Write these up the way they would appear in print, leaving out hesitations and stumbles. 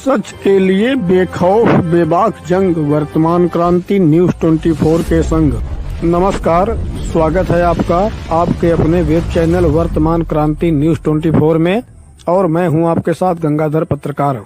सच के लिए बेखौफ बेबाक जंग, वर्तमान क्रांति न्यूज 24 के संग। नमस्कार, स्वागत है आपका आपके अपने वेब चैनल वर्तमान क्रांति न्यूज 24 में, और मैं हूं आपके साथ गंगाधर पत्रकार।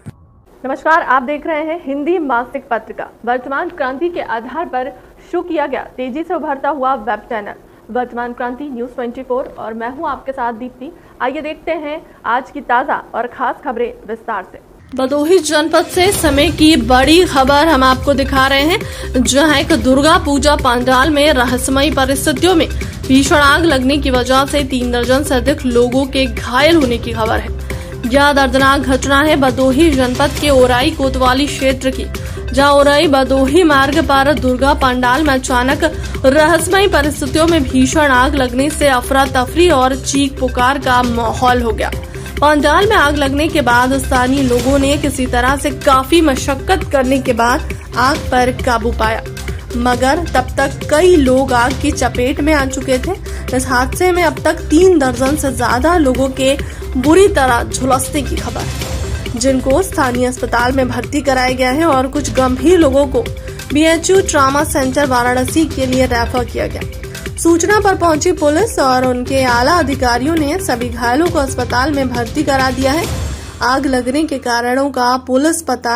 नमस्कार, आप देख रहे हैं हिंदी मासिक पत्रिका वर्तमान क्रांति के आधार पर शुरू किया गया तेजी से उभरता हुआ वेब चैनल वर्तमान क्रांति न्यूज 24, और मैं हूं आपके साथ दीप्ति। आइए देखते हैं आज की ताजा और खास खबरें विस्तार से। भदोही जनपद से समय की बड़ी खबर हम आपको दिखा रहे हैं, जहां एक दुर्गा पूजा पंडाल में रहस्यमयी परिस्थितियों में भीषण आग लगने की वजह से 3 दर्जन से अधिक लोगों के घायल होने की खबर है। यह दर्दनाक घटना है भदोही जनपद के ओराई कोतवाली क्षेत्र की, जहां ओराई भदोही मार्ग पर दुर्गा पंडाल में अचानक रहस्यमयी परिस्थितियों में भीषण आग लगने से अफरा तफरी और चीख पुकार का माहौल हो गया। पंडाल में आग लगने के बाद स्थानीय लोगों ने किसी तरह से काफी मशक्कत करने के बाद आग पर काबू पाया, मगर तब तक कई लोग आग की चपेट में आ चुके थे। इस हादसे में अब तक 3 दर्जन से ज्यादा लोगों के बुरी तरह झुलसने की खबर है, जिनको स्थानीय अस्पताल में भर्ती कराया गया है और कुछ गंभीर लोगों को BHU ट्रॉमा सेंटर वाराणसी के लिए रेफर किया गया। सूचना पर पहुंची पुलिस और उनके आला अधिकारियों ने सभी घायलों को अस्पताल में भर्ती करा दिया है। आग लगने के कारणों का पुलिस पता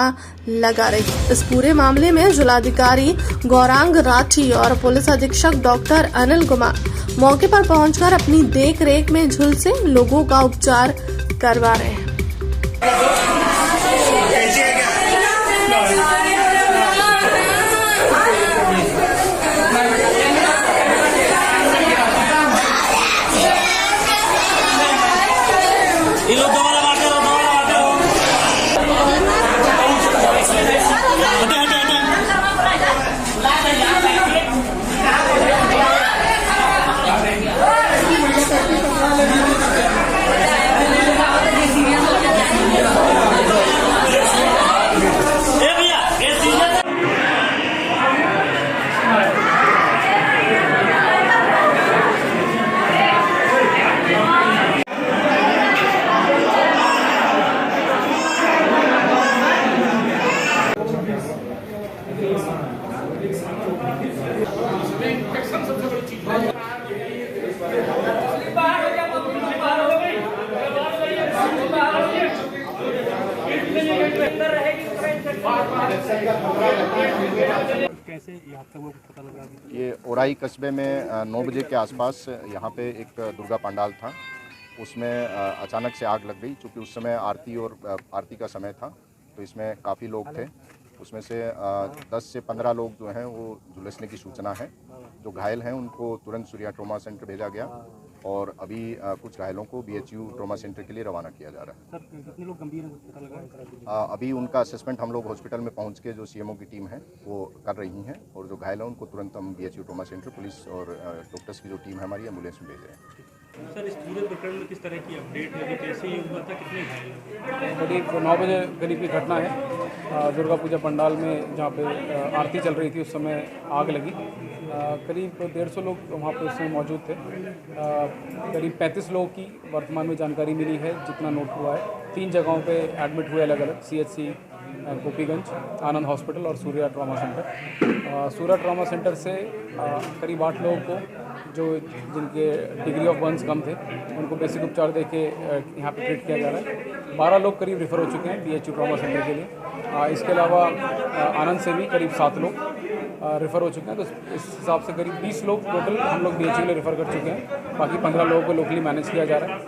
लगा रही है। इस पूरे मामले में जिलाधिकारी गौरांग राठी और पुलिस अधीक्षक डॉक्टर अनिल कुमार मौके पर पहुंचकर अपनी देखरेख में झुलसे लोगों का उपचार करवा रहे हैं। ये ओराई कस्बे में 9 बजे के आसपास यहाँ पे एक दुर्गा पंडाल था, उसमें अचानक से आग लग गई। चूँकि उस समय आरती का समय था, तो इसमें काफ़ी लोग थे। उसमें से 10 से 15 लोग जो हैं वो झुलसने की सूचना है। जो घायल हैं उनको तुरंत सूर्या ट्रॉमा सेंटर भेजा गया, और अभी कुछ घायलों को BHU ट्रॉमा सेंटर के लिए रवाना किया जा रहा है। सर, कितने लोग गंभीर हैं, पता लगा? अभी उनका असेसमेंट हम लोग हॉस्पिटल में पहुंच के जो CMO की टीम है वो कर रही हैं, और जो घायल हैं उनको तुरंत हम BHU ट्रॉमा सेंटर, पुलिस और डॉक्टर्स की जो टीम है हमारी, एम्बुलेंस में भेज रहे हैं। सर, इस पूरे प्रकरण में किस तरह की अपडेट है, कैसे ये हुआ था, कितने घायल? करीब 9 बजे करीब की घटना है। दुर्गा पूजा पंडाल में जहाँ पे आरती चल रही थी, उस समय आग लगी। करीब 150 लोग वहाँ पे उस समय मौजूद थे। करीब 35 लोगों की वर्तमान में जानकारी मिली है, जितना नोट हुआ है। 3 जगहों पे एडमिट हुए अलग अलग, CHC गोपीगंज, आनंद हॉस्पिटल और Surya trauma centre. Surya trauma centre से करीब 8 लोगों को, जिनके डिग्री ऑफ बर्न्स कम थे, उनको बेसिक उपचार देके यहाँ पे ट्रीट किया जा रहा है। 12 लोग करीब रेफर हो चुके हैं BHU ट्रॉमा सेंटर के लिए। इसके अलावा आनंद से भी करीब 7 लोग रेफ़र हो चुके हैं। तो इस हिसाब से करीब 20 लोग टोटल हम लोग BHU के लिए रेफ़र कर चुके हैं। बाकी 15 लोगों को लोकली मैनेज किया जा रहा है।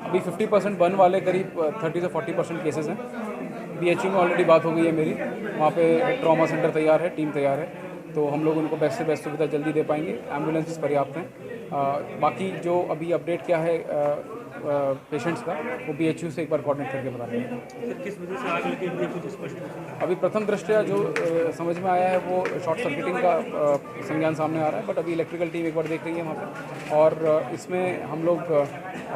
अभी 50% बर्न वाले करीब 30 से 40% केसेस हैं। BHU में ऑलरेडी बात हो गई है मेरी, वहाँ पे ट्रॉमा सेंटर तैयार है, टीम तैयार है, तो हम लोग उनको बेस्ट से बेस्ट सुविधा जल्दी दे पाएंगे। एम्बुलेंसेस पर्याप्त हैं। बाकी जो अभी अपडेट क्या है पेशेंट्स का, वो BHU से एक बार कोऑर्डिनेट करके बता रहे हैं। सर, किस वजह से आग लगी है कुछ स्पष्ट? अभी प्रथम दृष्टया जो समझ में आया है वो शॉर्ट सर्किटिंग का संज्ञान सामने आ रहा है, बट अभी इलेक्ट्रिकल टीम एक बार देख रही है वहाँ पे, और इसमें हम लोग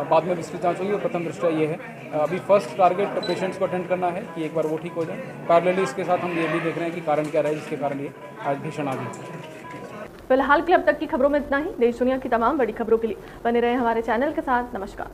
बाद में विस्तृत जांच होगी। और प्रथम दृष्टया ये है, अभी फर्स्ट टारगेट पेशेंट्स को अटेंड करना है कि एक बार वो ठीक हो जाए। पैरेलली इसके साथ हम ये भी देख रहे हैं कि कारण क्या रहा है जिसके कारण ये आज भीषण आग लगी। फिलहाल के अब तक की खबरों में इतना ही। देश दुनिया की तमाम बड़ी खबरों के लिए बने रहे हमारे चैनल के साथ। नमस्कार।